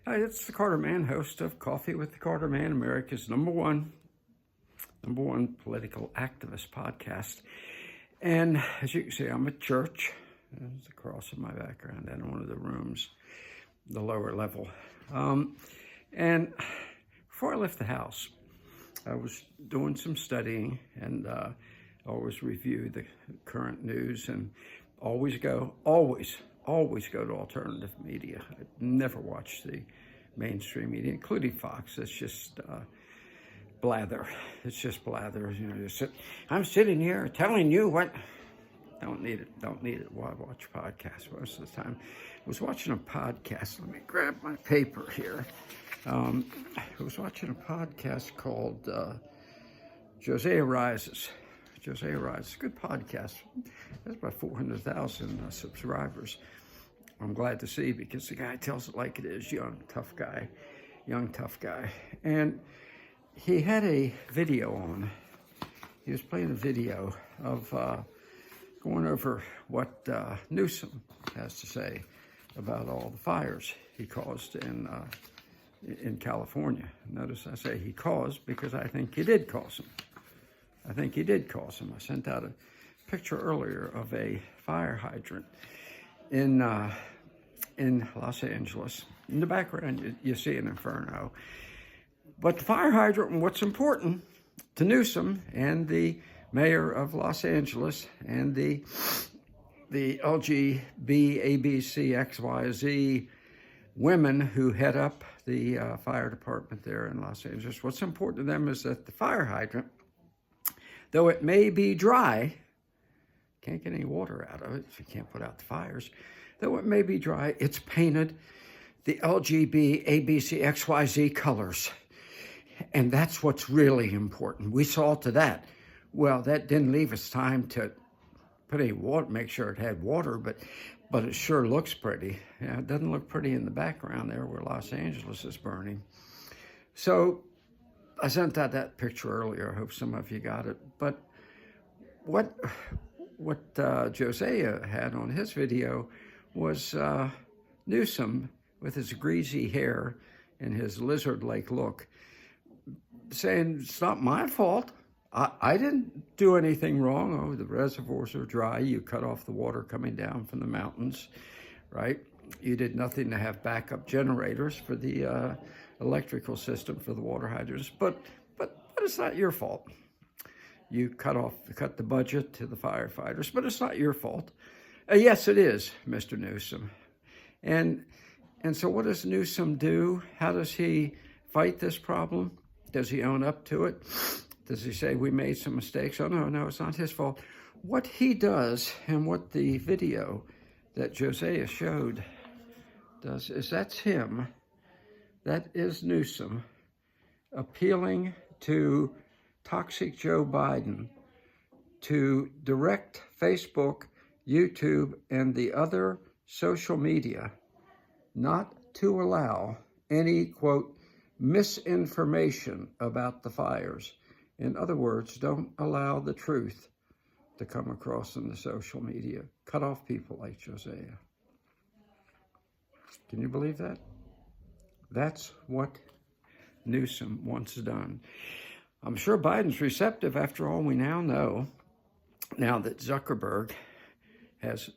Hi, it's the Carter Man, host of Coffee with the Carter Man, America's number one political activist podcast. And as you can see, I'm at church. There's a cross in my background in one of the rooms, the lower level. And before I left the house, I was doing some studying and always review the current news and always go to alternative media. I never watch the mainstream media, including Fox. It's just blather. It's just blather. You know, I'm sitting here telling you what. Don't need it. Why watch podcasts most of the time? I was watching a podcast. Let me grab my paper here. I was watching a podcast called Josiah Rises. Josiah Rises, good podcast. That's about 400,000 subscribers. I'm glad to see, because the guy tells it like it is. Young, tough guy. And he had a video on. He was playing a video of going over what Newsom has to say about all the fires he caused in California. Notice I say he caused, because I think he did cause them. I sent out a picture earlier of a fire hydrant in Los Angeles. In the background, you see an inferno. But the fire hydrant, and what's important to Newsom and the mayor of Los Angeles and the LGBTQXYZ women who head up the fire department there in Los Angeles, what's important to them is that the fire hydrant, though it may be dry, can't get any water out of it, so you can't put out the fires. Though it may be dry, it's painted the LGBTQXYZ colors. And that's what's really important. We saw to that. Well, that didn't leave us time to put any water, make sure it had water, but it sure looks pretty. Yeah, it doesn't look pretty in the background there where Los Angeles is burning. So I sent out that picture earlier. I hope some of you got it. But what Josiah had on his video was Newsom with his greasy hair and his lizard-like look, saying, it's not my fault. I didn't do anything wrong. Oh, the reservoirs are dry. You cut off the water coming down from the mountains, right? You did nothing to have backup generators for the electrical system for the water hydrants, but it's not your fault. You cut the budget to the firefighters, but it's not your fault. Yes, it is, Mr. Newsom. And so what does Newsom do? How does he fight this problem? Does he own up to it? Does he say we made some mistakes? Oh, no, it's not his fault. What he does, and what the video that Josiah showed does, is that's him. That is Newsom appealing to toxic Joe Biden to direct Facebook, YouTube, and the other social media not to allow any, quote, misinformation about the fires. In other words, don't allow the truth to come across in the social media. Cut off people like Josiah. Can you believe that? That's what Newsom wants done. I'm sure Biden's receptive. After all, we now know, now that Zuckerberg has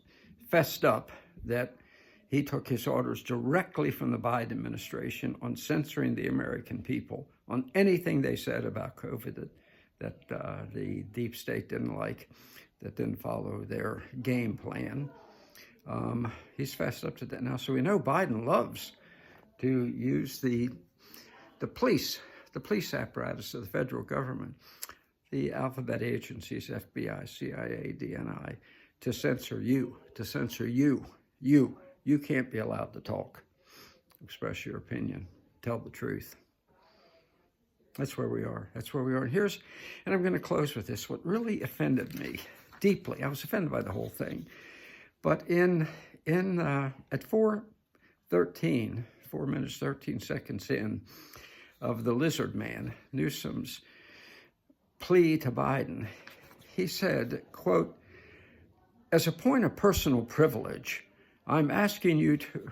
fessed up that he took his orders directly from the Biden administration on censoring the American people on anything they said about COVID that the deep state didn't like, that didn't follow their game plan. He's fessed up to that now. So we know Biden loves to use the police apparatus of the federal government, the alphabet agencies, FBI, CIA, DNI, to censor you. You can't be allowed to talk, express your opinion, tell the truth. That's where we are. And I'm going to close with this. What really offended me deeply, I was offended by the whole thing, but at 4:13, 4 minutes, 13 seconds in of the lizard man, Newsom's plea to Biden, he said, quote, as a point of personal privilege, I'm asking you to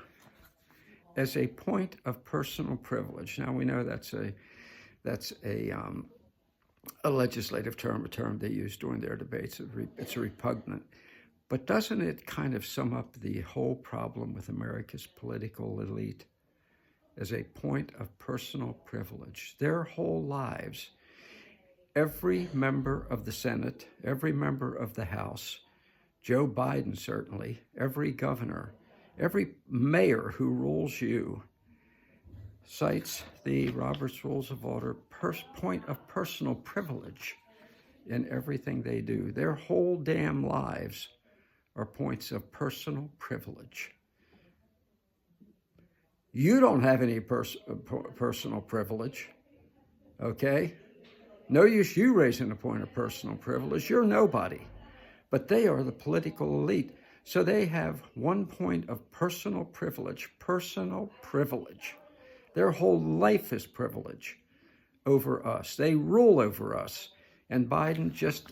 as a point of personal privilege. Now we know that's a legislative term, a term they use during their debates. It's repugnant. But doesn't it kind of sum up the whole problem with America's political elite as a point of personal privilege? Their whole lives, every member of the Senate, every member of the House, Joe Biden certainly, every governor, every mayor who rules you, cites the Robert's Rules of Order point of personal privilege in everything they do. Their whole damn lives are points of personal privilege. You don't have any personal privilege, okay? No use you raising a point of personal privilege. You're nobody. But they are the political elite. So they have one point of personal privilege. Their whole life is privilege over us. They rule over us. And Biden just,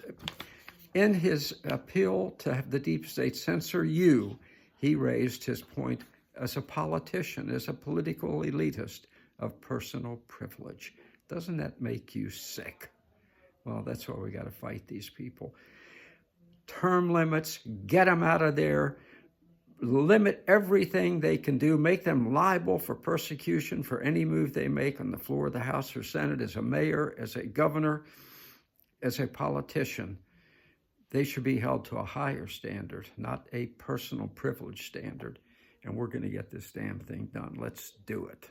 in his appeal to have the deep state censor you, he raised his point as a politician, as a political elitist, of personal privilege. Doesn't that make you sick? Well, that's why we got to fight these people. Term limits, get them out of there, limit everything they can do, make them liable for persecution for any move they make on the floor of the House or Senate, as a mayor, as a governor, as a politician. They should be held to a higher standard, not a personal privilege standard. And we're going to get this damn thing done. Let's do it.